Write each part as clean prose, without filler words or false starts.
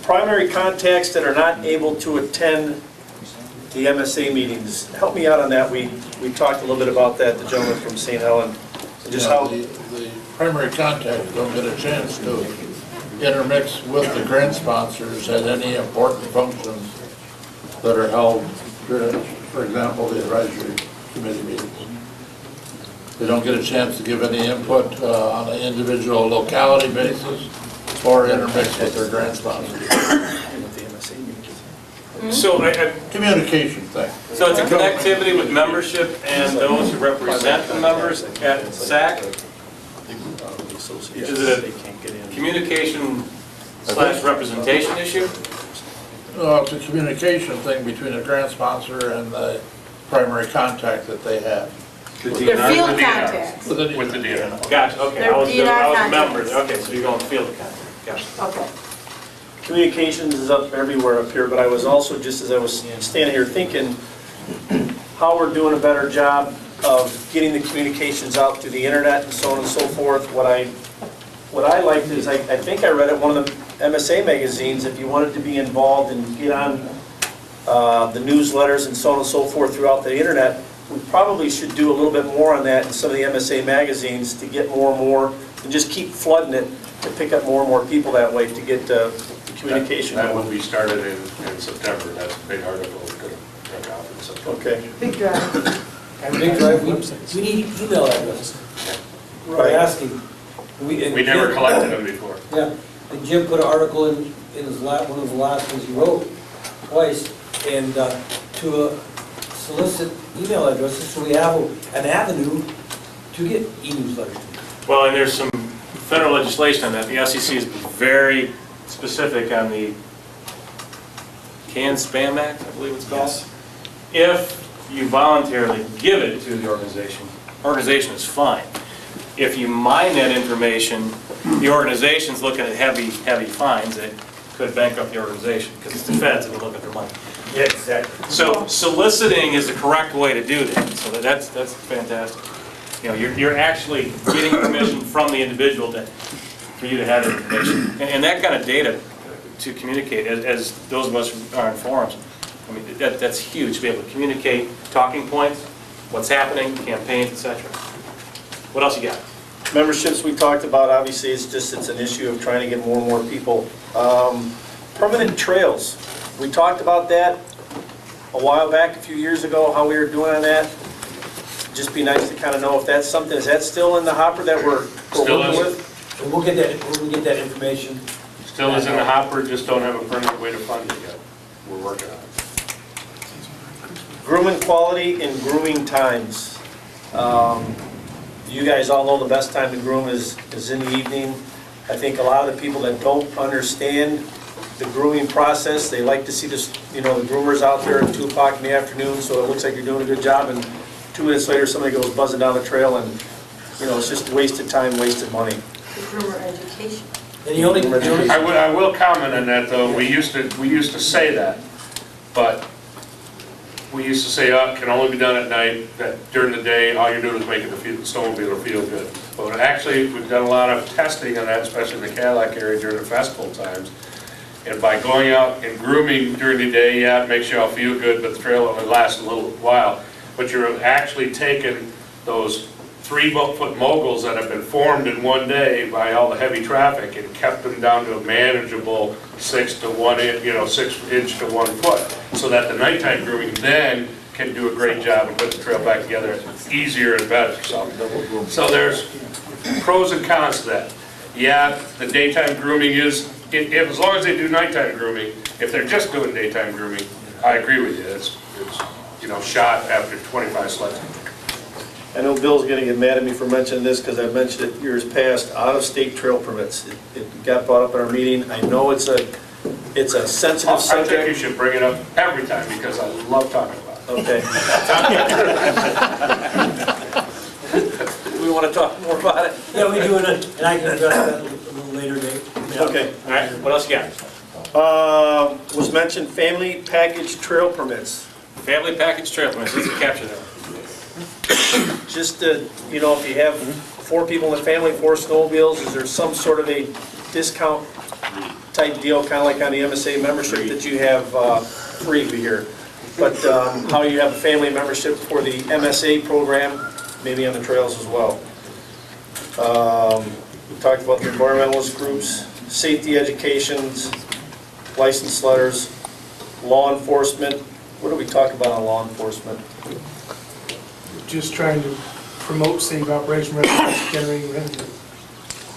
primary contacts that are not able to attend the MSA meetings. Help me out on that. We talked a little bit about that, the gentleman from St. Helen. Just how the primary contacts don't get a chance to intermix with the grant sponsors at any important functions that are held during, for example, the advisory committee meetings. They don't get a chance to give any input on an individual locality basis or intermix with their grant sponsors. So Communication thing. So it's a connectivity with membership and those who represent the members at SAC? Is it a communication / representation issue? It's a communication thing between a grant sponsor and the primary contact that they have. They're field contacts. With the DNR. Gotcha, okay. They're I was DNR members. Okay, so you're going field contact. Gotcha. Okay. communications is up everywhere up here, but I was also, just as I was standing here thinking, how we're doing a better job of getting the communications out through the internet and so on and so forth. What I liked is, I think I read at one of the MSA magazines, if you wanted to be involved and get on the newsletters and so on and so forth throughout the internet, we probably should do a little bit more on that in some of the MSA magazines to get more and more, and just keep flooding it to pick up more and more people that way to get the communication. That will be started in September. That's a big article. It's going to come out in September. Okay. Big drive. And big drive, we need email addresses. We're asking. We never collected them before. Yeah, and Jim put an article in his one of the last ones he wrote twice, and to solicit email addresses, so we have an avenue to get e-newsletters. Well, and there's some federal legislation on that. The SEC is very specific on the Canned Spam Act, I believe it's called. If you voluntarily give it to the organization is fine. If you mine that information, the organization's looking at heavy fines that could bankrupt the organization, because it's the feds that will look at their money. Yeah, exactly. So soliciting is the correct way to do that, so that's fantastic. You know, you're actually getting permission from the individual for you to have that information. And that kind of data to communicate, as those of us who are in forums, I mean, that's huge, to be able to communicate talking points, what's happening, campaigns, etc. What else you got? Memberships we talked about, obviously, it's an issue of trying to get more and more people. Permanent trails, we talked about that a while back, a few years ago, how we were doing on that. Just be nice to kind of know if that's something, is that still in the hopper that we're working with? And we'll get that information. Still is in the hopper, just don't have a permanent way to fund it yet. We're working on it. Grooming quality and grooming times. You guys all know the best time to groom is in the evening. I think a lot of the people that don't understand the grooming process, they like to see this, the groomers out there at 2 o'clock in the afternoon, so it looks like you're doing a good job, and 2 minutes later somebody goes buzzing down the trail, and it's just wasted time, wasted money. The groomer education. And the only I will comment on that, though. We used to say that, but we used to say, it can only be done at night, that during the day, all you're doing is making the snowmobile feel good. But actually, we've done a lot of testing on that, especially in the Cadillac area during the festival times. And by going out and grooming during the day, yeah, it makes you all feel good, but the trail only lasts a little while. But you're actually taking those 3-foot moguls that have been formed in one day by all the heavy traffic and kept them down to a manageable 6 to 1 inch, 6 inch to 1 foot, so that the nighttime grooming then can do a great job and put the trail back together easier and better. So there's pros and cons to that. Yeah, the daytime grooming is, as long as they do nighttime grooming, if they're just doing daytime grooming, I agree with you. It's shot after 25 sleds. I know Bill's going to get mad at me for mentioning this because I've mentioned it years past, out-of-state trail permits. It got brought up in our meeting. I know it's a sensitive subject. I think you should bring it up every time because I love talking about it. Okay. We want to talk more about it? Yeah, we do, and I can address that a little later date. Okay. All right, what else you got? Was mentioned family package trail permits. Family package trail permits, let's capture that. Just to, if you have 4 people in the family, 4 snowmobiles, is there some sort of a discount type deal, kind of like on the MSA membership that you have free here. But how you have a family membership for the MSA program, maybe on the trails as well. We talked about the environmentalist groups, safety educations, license letters, law enforcement. What do we talk about on law enforcement? Just trying to promote safe operation rather than generating revenue.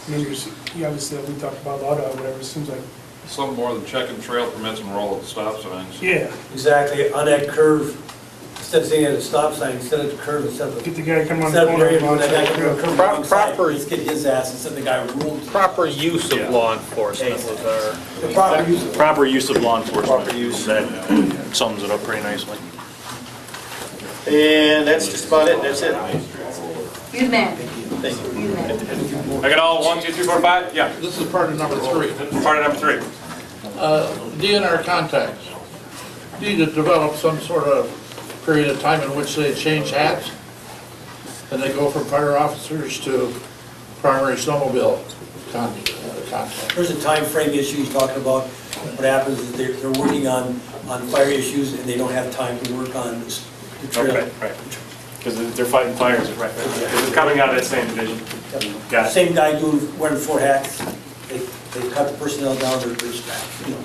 I mean, you obviously, we talked about LADA or whatever, it seems like, Something more than checking trail permits and roll at the stop signs. yeah, Exactly, on that curve, instead of saying at a stop sign, instead of the curve, instead of. get the guy to come on the Instead of corner. area doing that guy coming on the curve, wrong side, Proper- let's get his ass instead of the guy ruled. Proper use of law enforcement was our, The proper use of. proper use of law enforcement. Proper use. That sums it up pretty nicely. And that's just about it, that's it. You man, Thank you. you man. I got all 1, 2, 3, 4, 5? Yeah, This is part of number 3. part of number 3. DNR contacts need to develop some sort of period of time in which they change hats, and they go from fire officers to primary snowmobile contact. There's a time frame issue he's talking about. What happens is they're working on fire issues and they don't have time to work on the trail. Right. Because they're fighting fires, right. They're coming out of that same division. Got it. Same guy wearing 4 hats, they cut the personnel down, they're strapped, you know.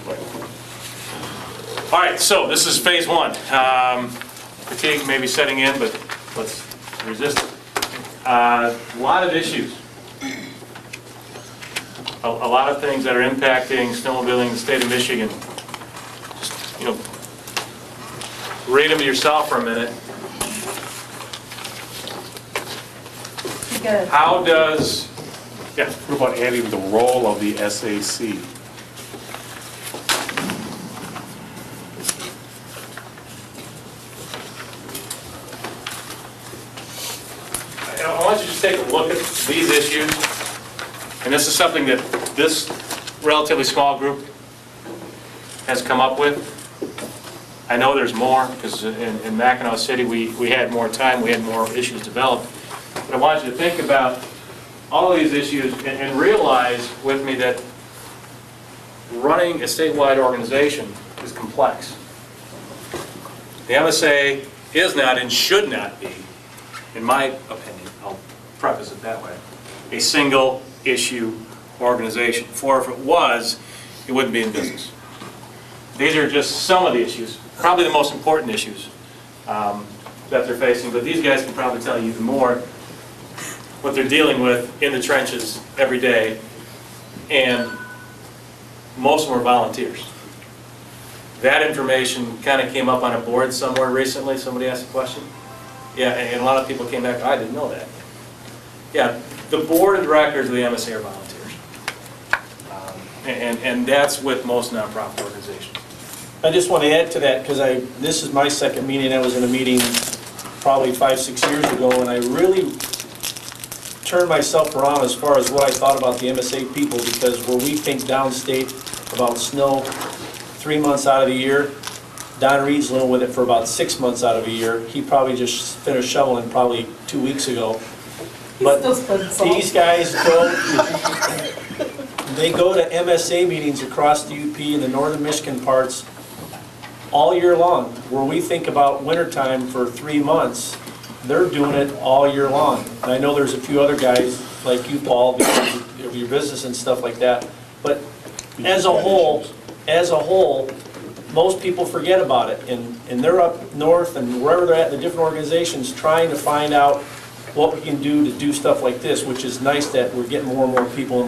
All right, so this is phase 1. Fatigue may be setting in, but let's resist it. A lot of issues. A lot of things that are impacting snowmobiling in the state of Michigan. Just, read them to yourself for a minute. Good. How does, yeah, What about adding the role of the SAC? I want you to just take a look at these issues. And this is something that this relatively small group has come up with. I know there's more, because in Mackinac City, we had more time, we had more issues developed. But I want you to think about all of these issues and realize with me that running a statewide organization is complex. The MSA is not and should not be, in my opinion, I'll preface it that way, a single issue organization. For if it was, it wouldn't be in business. These are just some of the issues, probably the most important issues that they're facing, but these guys can probably tell you even more what they're dealing with in the trenches every day, and most of them are volunteers. That information kind of came up on a board somewhere recently. Somebody asked a question. Yeah, and a lot of people came back, I didn't know that. Yeah, the board of directors of the MSA are volunteers. And that's with most nonprofit organizations. I just want to add to that, because this is my second meeting. I was in a meeting probably 5-6 years ago, and I really turned myself around as far as what I thought about the MSA people, because where we think downstate about snow 3 months out of the year, Don Reed's living with it for about 6 months out of a year. He probably just finished shoveling probably 2 weeks ago. But these guys they go to MSA meetings across the UP in the northern Michigan parts all year long. Where we think about wintertime for 3 months, they're doing it all year long. And I know there's a few other guys like you, Paul, because of your business and stuff like that. But as a whole, most people forget about it. And they're up north and wherever they're at, the different organizations, trying to find out what we can do to do stuff like this, which is nice that we're getting more and more people